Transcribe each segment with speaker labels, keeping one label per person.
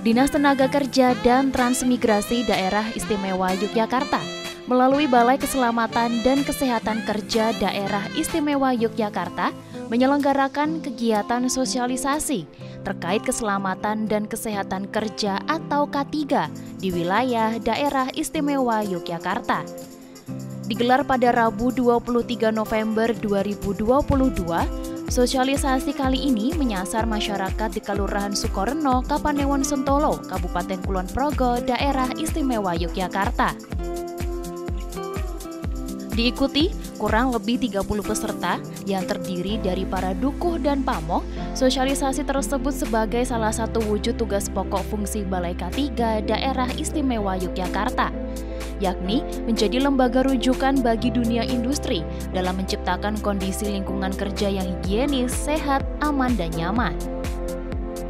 Speaker 1: Dinas Tenaga Kerja dan Transmigrasi Daerah Istimewa Yogyakarta melalui Balai Keselamatan dan Kesehatan Kerja Daerah Istimewa Yogyakarta menyelenggarakan kegiatan sosialisasi terkait keselamatan dan kesehatan kerja atau K3 di wilayah Daerah Istimewa Yogyakarta. Digelar pada Rabu 23 November 2022, sosialisasi kali ini menyasar masyarakat di Kelurahan Sukorno, Kapanewon Sentolo, Kabupaten Kulon Progo, Daerah Istimewa Yogyakarta. Diikuti kurang lebih 30 peserta yang terdiri dari para dukuh dan pamong. Sosialisasi tersebut sebagai salah satu wujud tugas pokok fungsi Balai K3 Daerah Istimewa Yogyakarta, yakni menjadi lembaga rujukan bagi dunia industri dalam menciptakan kondisi lingkungan kerja yang higienis, sehat, aman, dan nyaman.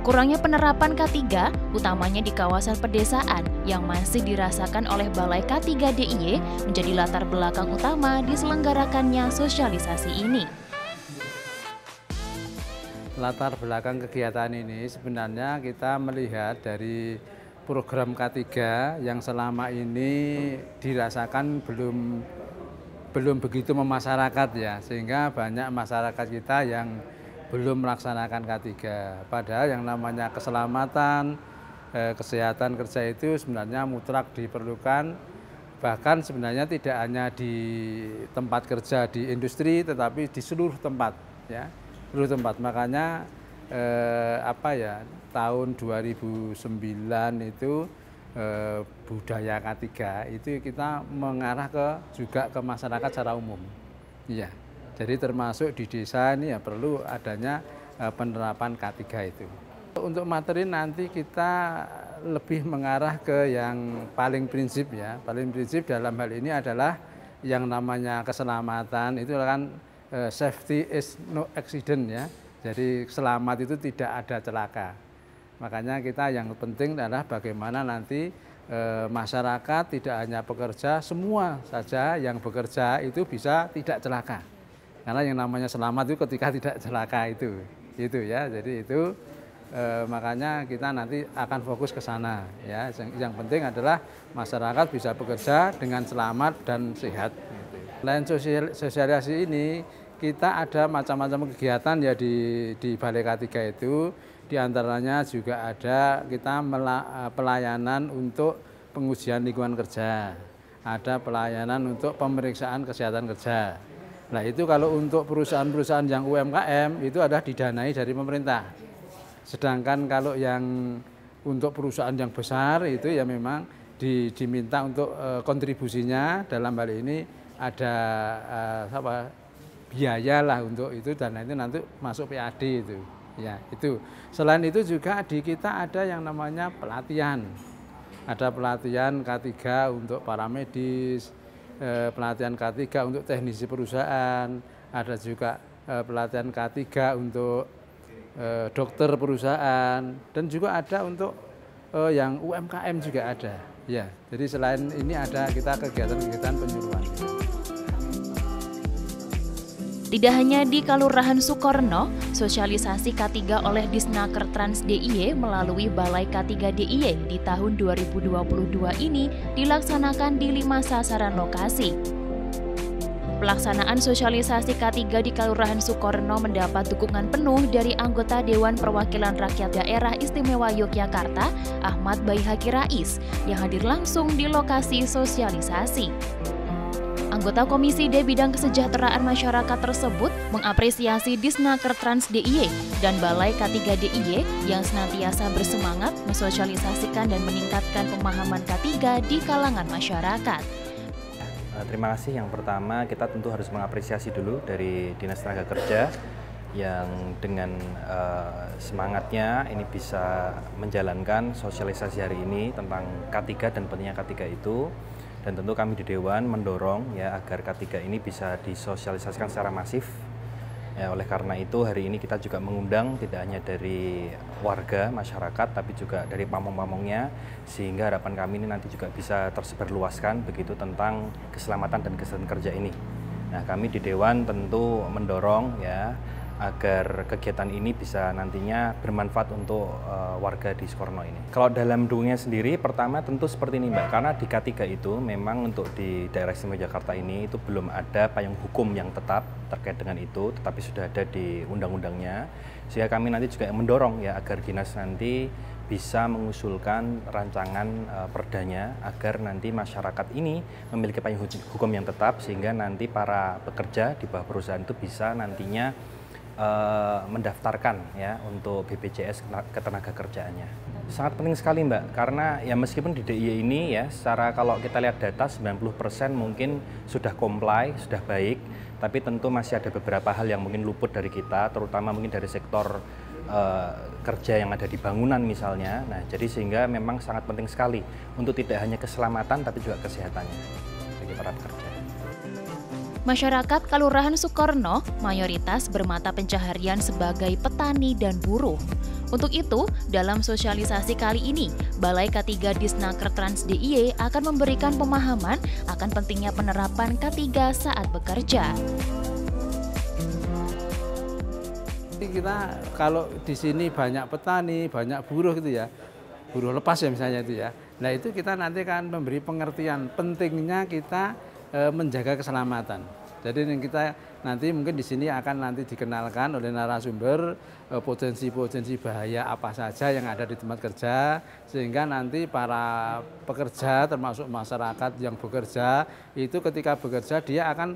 Speaker 1: Kurangnya penerapan K3, utamanya di kawasan pedesaan yang masih dirasakan oleh Balai K3 DIY, menjadi latar belakang utama diselenggarakannya sosialisasi ini.
Speaker 2: Latar belakang kegiatan ini sebenarnya kita melihat dari program K3 yang selama ini dirasakan belum begitu memasyarakat ya, sehingga banyak masyarakat kita yang belum melaksanakan K3. Padahal yang namanya keselamatan, kesehatan kerja itu sebenarnya mutlak diperlukan, bahkan sebenarnya tidak hanya di tempat kerja di industri, tetapi di seluruh tempat ya, seluruh tempat. Makanya tahun 2009 itu budaya K3 itu kita mengarah juga ke masyarakat secara umum. Iya. Jadi termasuk di desa ini ya perlu adanya penerapan K3 itu. Untuk materi nanti kita lebih mengarah ke yang paling prinsip ya. Paling prinsip dalam hal ini adalah yang namanya keselamatan itu kan safety is no accident ya. Jadi selamat itu tidak ada celaka. Makanya kita yang penting adalah bagaimana nanti masyarakat tidak hanya pekerja, semua saja yang bekerja itu bisa tidak celaka. Karena yang namanya selamat itu ketika tidak celaka itu ya. Jadi itu makanya kita nanti akan fokus ke sana ya. Yang penting adalah masyarakat bisa bekerja dengan selamat dan sehat. Selain sosialisasi ini, kita ada macam-macam kegiatan ya di Balai K3 itu. Di antaranya juga ada kita pelayanan untuk pengujian lingkungan kerja. Ada pelayanan untuk pemeriksaan kesehatan kerja. Nah itu kalau untuk perusahaan-perusahaan yang UMKM itu ada didanai dari pemerintah. Sedangkan kalau yang untuk perusahaan yang besar itu ya memang diminta untuk kontribusinya, dalam hal ini ada biaya lah untuk itu, dan itu nanti masuk PAD itu. Ya, itu. Selain itu juga di kita ada yang namanya pelatihan. Ada pelatihan K3 untuk para medis, pelatihan K3 untuk teknisi perusahaan, ada juga pelatihan K3 untuk dokter perusahaan, dan juga ada untuk yang UMKM juga ada. Ya, jadi selain ini ada kita kegiatan-kegiatan penyuluhan.
Speaker 1: Tidak hanya di Kelurahan Sukorno, sosialisasi K3 oleh Disnaker Trans DIY melalui Balai K3 DIY di tahun 2022 ini dilaksanakan di 5 sasaran lokasi. Pelaksanaan sosialisasi K3 di Kelurahan Sukorno mendapat dukungan penuh dari anggota Dewan Perwakilan Rakyat Daerah Istimewa Yogyakarta, Ahmad Baihaqi Rais, yang hadir langsung di lokasi sosialisasi. Anggota Komisi D Bidang Kesejahteraan Masyarakat tersebut mengapresiasi Disnaker Trans DIY dan Balai K3 DIY yang senantiasa bersemangat mensosialisasikan dan meningkatkan pemahaman K3 di kalangan masyarakat.
Speaker 3: Terima kasih. Yang pertama, kita tentu harus mengapresiasi dulu dari Dinas Tenaga Kerja yang dengan semangatnya ini bisa menjalankan sosialisasi hari ini tentang K3 dan pentingnya K3 itu. Dan tentu kami di Dewan mendorong ya agar K3 ini bisa disosialisasikan secara masif. Ya, oleh karena itu hari ini kita juga mengundang tidak hanya dari warga, masyarakat, tapi juga dari pamong-pamongnya, sehingga harapan kami ini nanti juga bisa tersebar luaskan begitu tentang keselamatan dan kesehatan kerja ini. Nah, kami di Dewan tentu mendorong ya agar kegiatan ini bisa nantinya bermanfaat untuk warga di Sukorno ini. Kalau dalam dungnya sendiri, pertama tentu seperti ini Mbak, karena di K3 itu memang untuk di daerah istimewa Jakarta ini itu belum ada payung hukum yang tetap terkait dengan itu, tetapi sudah ada di undang-undangnya, sehingga kami nanti juga mendorong ya agar dinas nanti bisa mengusulkan rancangan perdanya agar nanti masyarakat ini memiliki payung hukum yang tetap, sehingga nanti para pekerja di bawah perusahaan itu bisa nantinya mendaftarkan ya untuk BPJS ketenaga kerjaannya. Sangat penting sekali Mbak, karena ya meskipun di DIY ini ya secara kalau kita lihat data 90% mungkin sudah comply, sudah baik, tapi tentu masih ada beberapa hal yang mungkin luput dari kita, terutama mungkin dari sektor kerja yang ada di bangunan misalnya. Nah, jadi sehingga memang sangat penting sekali untuk tidak hanya keselamatan tapi juga kesehatannya bagi para pekerja.
Speaker 1: Masyarakat Kelurahan Sukorno mayoritas bermata pencaharian sebagai petani dan buruh. Untuk itu, dalam sosialisasi kali ini, Balai K3 Disnaker Trans DIY akan memberikan pemahaman akan pentingnya penerapan K3 saat bekerja.
Speaker 2: Kita kalau di sini banyak petani, banyak buruh gitu ya, buruh lepas ya misalnya itu ya. Nah itu kita nanti akan memberi pengertian pentingnya kita menjaga keselamatan. Jadi kita nanti mungkin di sini akan nanti dikenalkan oleh narasumber potensi-potensi bahaya apa saja yang ada di tempat kerja, sehingga nanti para pekerja termasuk masyarakat yang bekerja itu ketika bekerja dia akan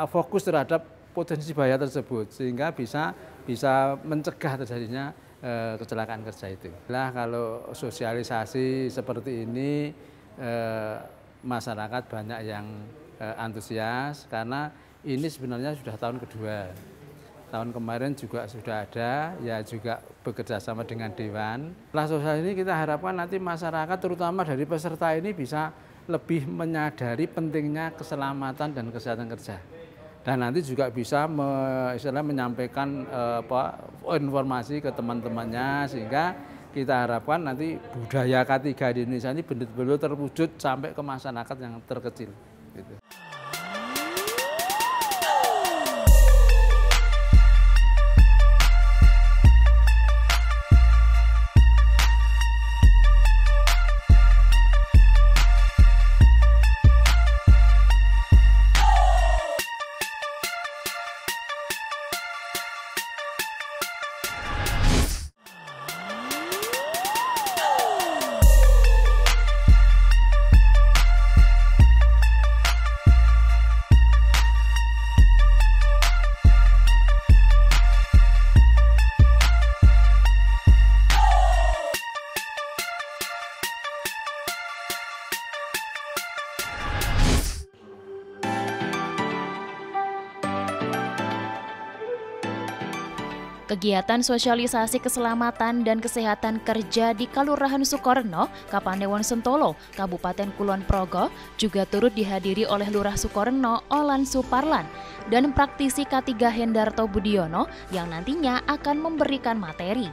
Speaker 2: fokus terhadap potensi bahaya tersebut, sehingga bisa mencegah terjadinya kecelakaan kerja itu. Nah kalau sosialisasi seperti ini masyarakat banyak yang antusias karena ini sebenarnya sudah tahun kedua. Tahun kemarin juga sudah ada, ya juga bekerja sama dengan Dewan. Setelah sosial ini kita harapkan nanti masyarakat terutama dari peserta ini bisa lebih menyadari pentingnya keselamatan dan kesehatan kerja. Dan nanti juga bisa menyampaikan informasi ke teman-temannya, sehingga kita harapkan nanti budaya K3 di Indonesia ini benar-benar terwujud sampai ke masyarakat yang terkecil. Gitu.
Speaker 1: Kegiatan sosialisasi keselamatan dan kesehatan kerja di Kelurahan Sukorno, Kapanewon Sentolo, Kabupaten Kulon Progo juga turut dihadiri oleh Lurah Sukorno, Olan Suparlan, dan praktisi K3 Hendarto Budiono yang nantinya akan memberikan materi.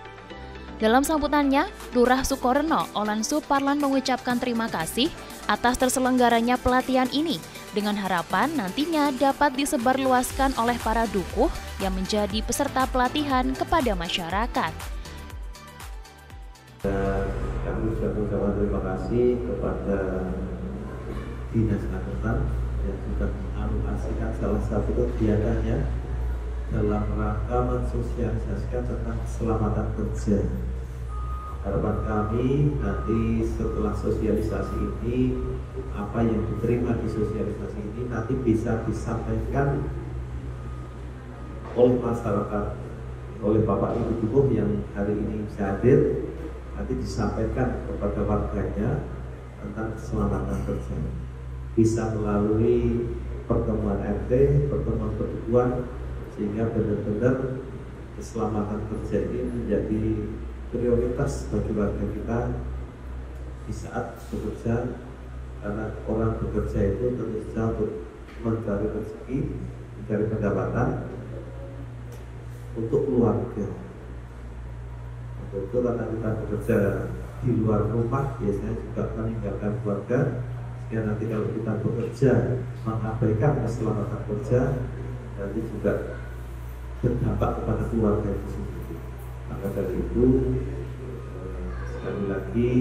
Speaker 1: Dalam sambutannya, Lurah Sukorno, Olan Suparlan mengucapkan terima kasih atas terselenggaranya pelatihan ini, dengan harapan nantinya dapat disebarluaskan oleh para dukuh yang menjadi peserta pelatihan kepada masyarakat.
Speaker 4: Kami ucapkan terima kasih kepada Dinas Angkutan yang sudah mengalokasikan salah satu kegiatannya dalam rangka mensosialisasikan tentang keselamatan kerja. Harapan kami nanti setelah sosialisasi ini, apa yang diterima di sosialisasi ini nanti bisa disampaikan oleh masyarakat, oleh Bapak Ibu Dukuh yang hari ini bisa hadir, nanti disampaikan kepada warganya tentang keselamatan kerja. Bisa melalui pertemuan RT, pertemuan perdukuhan, sehingga benar-benar keselamatan kerja ini menjadi prioritas bagi warga kita di saat bekerja, karena orang bekerja itu tentu saja untuk mencari rezeki, mencari pendapatan untuk keluarga. Untuk itu karena kita bekerja di luar rumah biasanya juga meninggalkan keluarga, sehingga nanti kalau kita bekerja mengabaikan keselamatan kerja, nanti juga berdampak kepada keluarga itu sendiri. Maka dari itu sekali lagi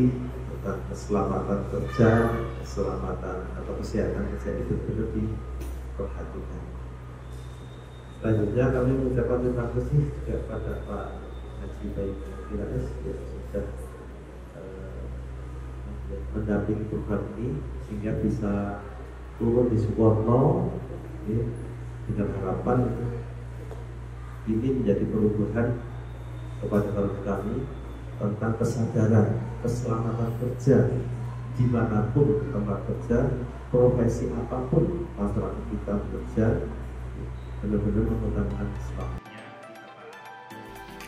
Speaker 4: tentang keselamatan kerja, keselamatan atau kesehatan kerja itu benar diperhatikan. Selanjutnya kami mengucapkan terima kasih kepada Pak Haji Baik Kirais yang sudah mendampingi program ini sehingga bisa turun di Sukorno ya, dengan harapan ini menjadi perubahan kepada kami tentang kesadaran keselamatan kerja dimanapun tempat kerja, profesi apapun masyarakat kita bekerja, benar-benar mengutamakan keselamatan.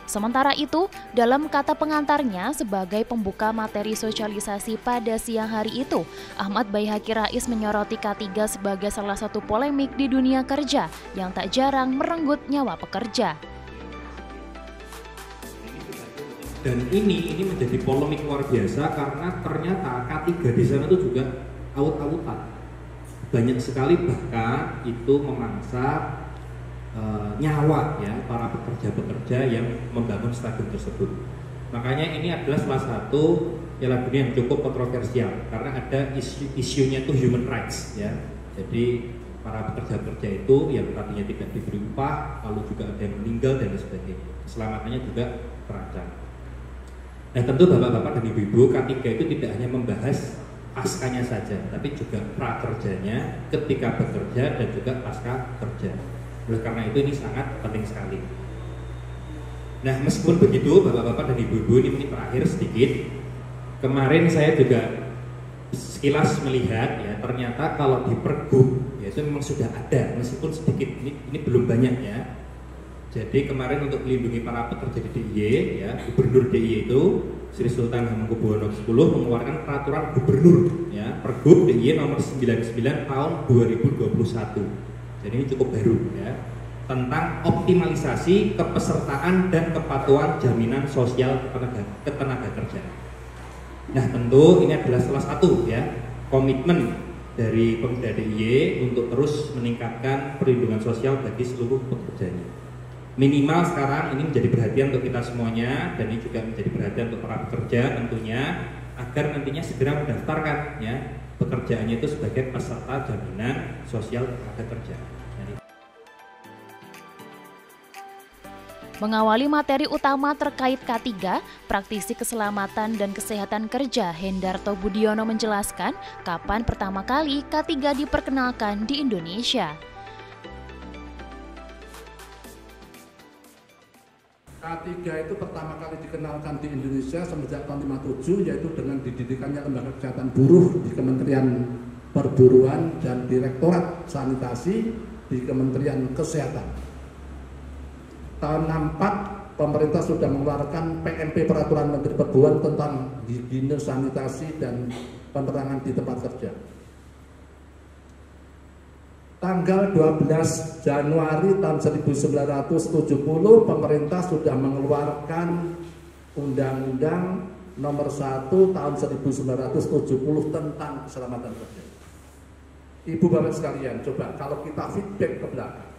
Speaker 1: Sementara itu, dalam kata pengantarnya sebagai pembuka materi sosialisasi pada siang hari itu, Ahmad Baihaqi Rais menyoroti K3 sebagai salah satu polemik di dunia kerja yang tak jarang merenggut nyawa pekerja.
Speaker 5: Dan ini menjadi polemik luar biasa karena ternyata K3 di sana itu juga aut-autan. Banyak sekali bahkan itu memangsa nyawa ya para pekerja-pekerja yang membangun stadion tersebut. Makanya ini adalah salah satu Piala Dunia yang cukup kontroversial karena ada isunya itu human rights ya. Jadi para pekerja-pekerja itu yang tadinya tidak diberi upah, lalu juga ada yang meninggal dan sebagainya. Keselamatannya juga terancam. Nah tentu bapak-bapak dan ibu-ibu, K3 itu tidak hanya membahas paskanya saja, tapi juga prakerjanya, ketika bekerja dan juga pasca kerja. Oleh karena itu ini sangat penting sekali. Nah meskipun begitu bapak-bapak dan ibu-ibu, ini terakhir sedikit. Kemarin saya juga sekilas melihat ya, ternyata kalau di Pergub ya itu memang sudah ada, meskipun sedikit, ini belum banyak ya. Jadi kemarin untuk melindungi para pekerja di DIY ya, Gubernur DIY itu Sri Sultan Hamengkubuwono X mengeluarkan peraturan gubernur ya, Pergub DIY nomor 99 tahun 2021. Jadi ini cukup baru ya, tentang optimalisasi kepesertaan dan kepatuhan jaminan sosial ketenaga kerjaan. Nah tentu ini adalah salah satu ya komitmen dari Pemda DIY untuk terus meningkatkan perlindungan sosial bagi seluruh pekerjanya. Minimal sekarang ini menjadi perhatian untuk kita semuanya, dan ini juga menjadi perhatian untuk para pekerja tentunya, agar nantinya segera mendaftarkan ya pekerjaannya itu sebagai peserta jaminan sosial tenaga kerja.
Speaker 1: Mengawali materi utama terkait K3, praktisi keselamatan dan kesehatan kerja Hendarto Budiono menjelaskan kapan pertama kali K3 diperkenalkan di Indonesia.
Speaker 6: K3 itu pertama kali dikenalkan di Indonesia semenjak tahun 57, yaitu dengan didirikannya Lembaga Kesehatan Buruh di Kementerian Perburuan dan Direktorat Sanitasi di Kementerian Kesehatan. Tahun 64 pemerintah sudah mengeluarkan PMP Peraturan Menteri Perburuan tentang higiene, sanitasi dan penerangan di tempat kerja. Tanggal 12 Januari tahun 1970 pemerintah sudah mengeluarkan Undang-Undang Nomor 1 tahun 1970 tentang keselamatan kerja. Ibu bapak sekalian, coba kalau kita feedback ke belakang,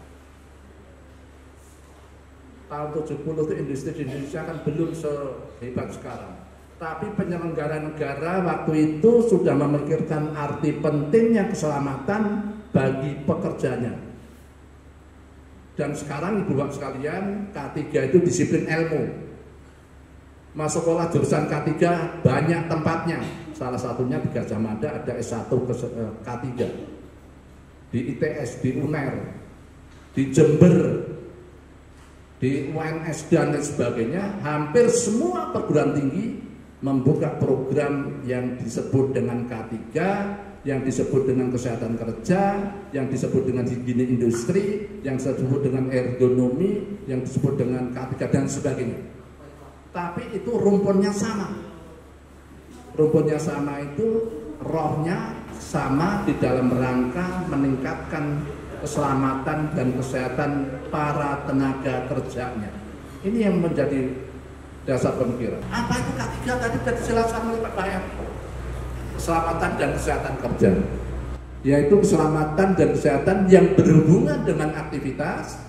Speaker 6: tahun 70 itu industri di Indonesia kan belum sehebat sekarang. Tapi penyelenggara negara waktu itu sudah memikirkan arti pentingnya keselamatan bagi pekerjanya. Dan sekarang ibu bapak sekalian, K3 itu disiplin ilmu. Masuk sekolah jurusan K3 banyak tempatnya. Salah satunya di Gajah Mada ada S1 K3. Di ITS, di UNER, di Jember, di UNS dan lain sebagainya. Hampir semua perguruan tinggi membuka program yang disebut dengan K3, yang disebut dengan kesehatan kerja, yang disebut dengan higiene industri, yang disebut dengan ergonomi, yang disebut dengan K3 dan sebagainya. Tapi itu rumpunnya sama. Rumpunnya sama itu rohnya sama di dalam rangka meningkatkan keselamatan dan kesehatan para tenaga kerjanya. Ini yang menjadi dasar pemikiran. Apa itu K3 tadi sudah dijelaskan oleh Pak Baihaqi? Keselamatan dan kesehatan kerja, yaitu keselamatan dan kesehatan yang berhubungan dengan aktivitas,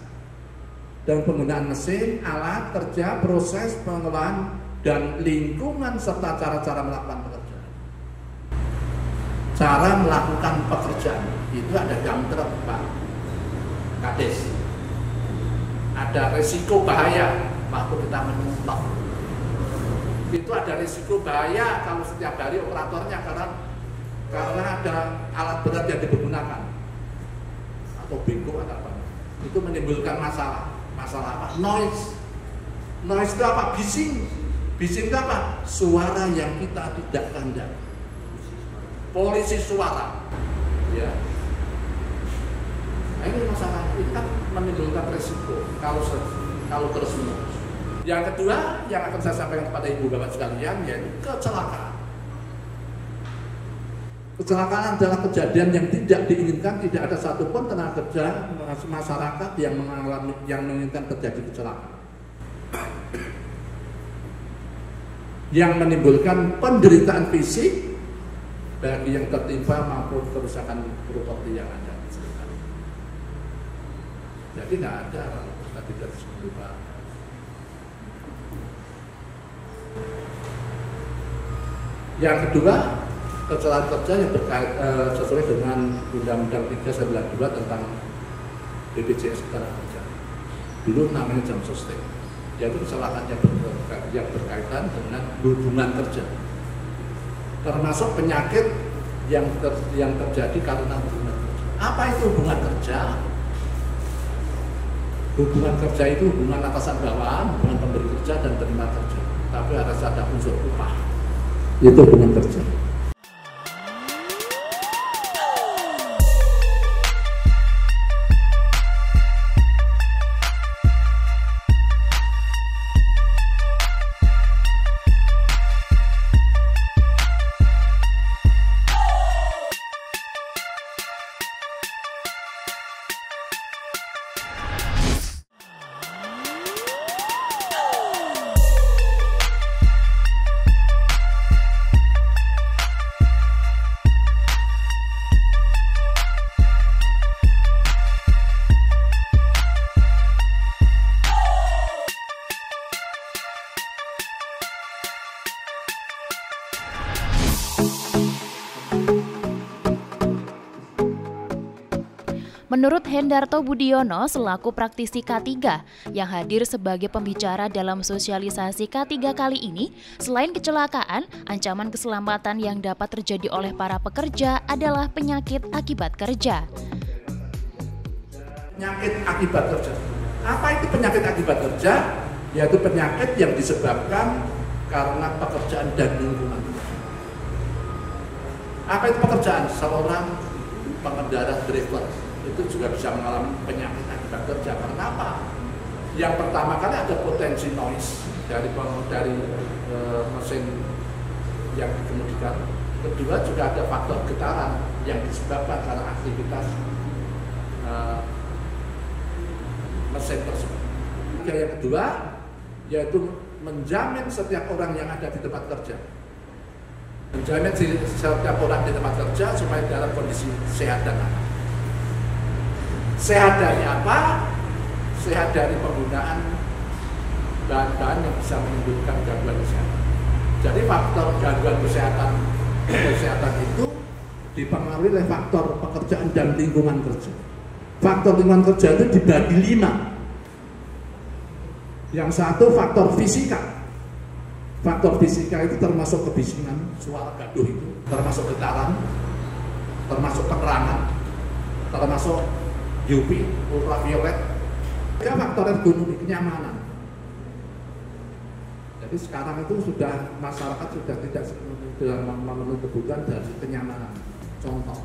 Speaker 6: dan penggunaan mesin, alat kerja, proses pengolahan, dan lingkungan serta cara-cara melakukan pekerjaan. Cara melakukan pekerjaan itu ada gambar Pak Kades. Ada risiko bahaya waktu kita menumpang. Itu ada risiko bahaya kalau setiap hari operatornya karena ada alat berat yang dipergunakan atau bengkok atau apa. Itu menimbulkan masalah. Masalah apa? Noise. Noise itu apa? Bising. Bising itu apa? Suara yang kita tidak kehendaki. Polisi suara. Ya. Nah, ini masalah. Ini kan menimbulkan risiko kalau terus menerus. Yang kedua yang akan saya sampaikan kepada ibu bapak sekalian yaitu kecelakaan. Kecelakaan adalah kejadian yang tidak diinginkan, tidak ada satupun tenaga kerja masyarakat yang menginginkan terjadi kecelakaan. Yang menimbulkan penderitaan fisik bagi yang tertimpa maupun kerusakan properti yang ada. Jadi nggak ada tadi dari sebelumnya. Yang kedua, kecelakaan kerja yang berkait sesuai dengan Undang-Undang 392 tentang BPJS Ketenagakerjaan. Dulu namanya jam sostek, yaitu kecelakaan yang berkaitan dengan hubungan kerja, termasuk penyakit yang terjadi karena hubungan kerja. Apa itu hubungan kerja? Hubungan kerja itu hubungan atasan bawahan, hubungan pemberi kerja dan penerima kerja. Tapi harus ada unsur upah. Itu hubungan kerja.
Speaker 1: Menurut Hendarto Budiono selaku praktisi K3 yang hadir sebagai pembicara dalam sosialisasi K3 kali ini, selain kecelakaan, ancaman keselamatan yang dapat terjadi oleh para pekerja adalah penyakit akibat kerja.
Speaker 6: Penyakit akibat kerja. Apa itu penyakit akibat kerja? Yaitu penyakit yang disebabkan karena pekerjaan dan lingkungan. Apa itu pekerjaan? Seorang pengendara driver itu juga bisa mengalami penyakit akibat kerja. Karena apa? Yang pertama kali ada potensi noise dari mesin yang dikemudikan. Kedua juga ada faktor getaran yang disebabkan karena aktivitas mesin tersebut. Yang kedua yaitu menjamin setiap orang yang ada di tempat kerja. Menjamin setiap orang di tempat kerja supaya dalam kondisi sehat dan aman. Sehat dari apa? Sehat dari penggunaan bahan-bahan yang bisa menimbulkan gangguan kesehatan. Jadi faktor gangguan kesehatan itu dipengaruhi oleh faktor pekerjaan dan lingkungan kerja. Faktor lingkungan kerja itu dibagi 5. Yang satu faktor fisika. Faktor fisika itu termasuk kebisingan, suara gaduh itu, termasuk getaran, termasuk penerangan, termasuk UV, ultraviolet. Tiga faktor ergonomi, kenyamanan. Jadi sekarang itu sudah masyarakat sudah tidak memenuhi kebutuhan dari kenyamanan. Contoh.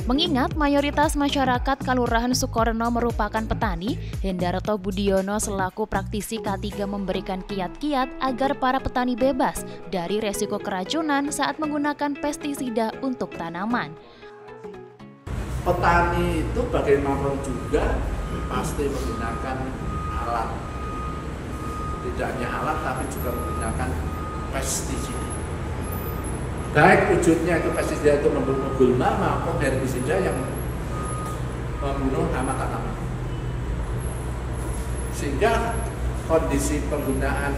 Speaker 1: Mengingat mayoritas masyarakat Kelurahan Sukorno merupakan petani, Hendarto Budiono selaku praktisi K3 memberikan kiat-kiat agar para petani bebas dari resiko keracunan saat menggunakan pestisida untuk tanaman.
Speaker 6: Petani itu bagaimanapun juga pasti menggunakan alat, tidak hanya alat tapi juga menggunakan pestisida. Baik wujudnya itu pestisida itu gulma maupun herbisida yang membunuh hama tanaman. Sehingga kondisi penggunaan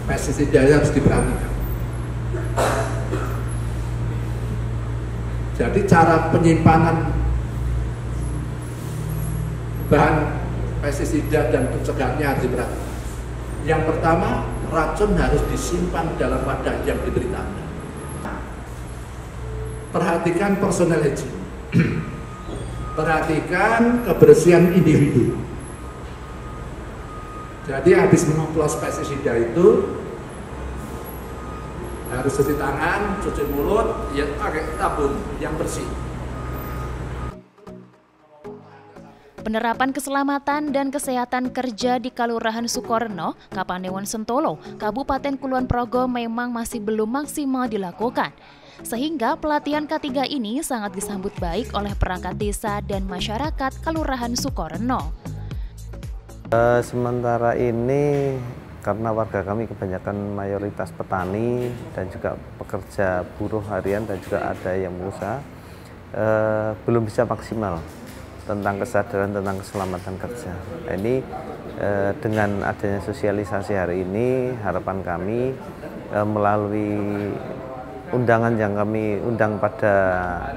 Speaker 6: pestisida harus diperhatikan. Jadi cara penyimpanan bahan pestisida dan pencegahannya harus diperhatikan. Yang pertama, racun harus disimpan dalam wadah yang diberi tanda. Perhatikan personal hygiene. Perhatikan kebersihan individu. Jadi habis mengoplos pestisida itu harus cuci tangan, cuci mulut, ya pakai sabun yang bersih.
Speaker 1: Penerapan keselamatan dan kesehatan kerja di Kalurahan Sukorno, Kapanewon Sentolo, Kabupaten Kulon Progo memang masih belum maksimal dilakukan. Sehingga pelatihan K3 ini sangat disambut baik oleh perangkat desa dan masyarakat Kalurahan Sukorno.
Speaker 7: Sementara ini karena warga kami kebanyakan mayoritas petani dan juga pekerja buruh harian dan juga ada yang berusaha, belum bisa maksimal tentang kesadaran tentang keselamatan kerja. Nah, ini dengan adanya sosialisasi hari ini, harapan kami melalui undangan yang kami undang pada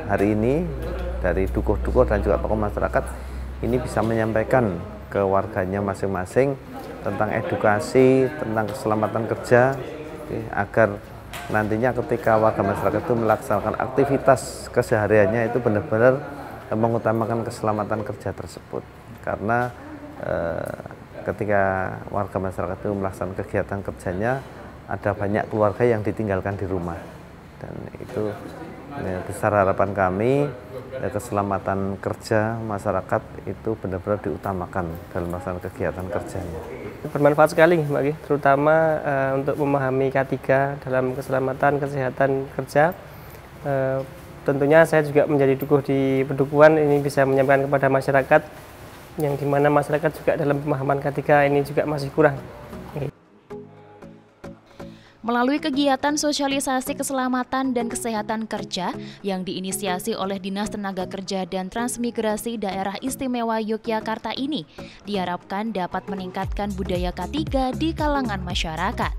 Speaker 7: hari ini dari dukuh-dukuh dan juga tokoh masyarakat, ini bisa menyampaikan ke warganya masing-masing tentang edukasi, tentang keselamatan kerja, agar nantinya ketika warga masyarakat itu melaksanakan aktivitas kesehariannya itu benar-benar mengutamakan keselamatan kerja tersebut. Karena ketika warga masyarakat itu melaksanakan kegiatan kerjanya, ada banyak keluarga yang ditinggalkan di rumah. Dan itu besar harapan kami, keselamatan kerja masyarakat itu benar-benar diutamakan dalam melaksanakan kegiatan kerjanya.
Speaker 8: Bermanfaat sekali, Mbak Gi, terutama untuk memahami K3 dalam keselamatan kesehatan kerja. Tentunya saya juga menjadi dukuh di Pedukuhan, ini bisa menyampaikan kepada masyarakat, yang dimana masyarakat juga dalam pemahaman K3 ini juga masih kurang.
Speaker 1: Melalui kegiatan sosialisasi keselamatan dan kesehatan kerja yang diinisiasi oleh Dinas Tenaga Kerja dan Transmigrasi Daerah Istimewa Yogyakarta ini, diharapkan dapat meningkatkan budaya K3 di kalangan masyarakat.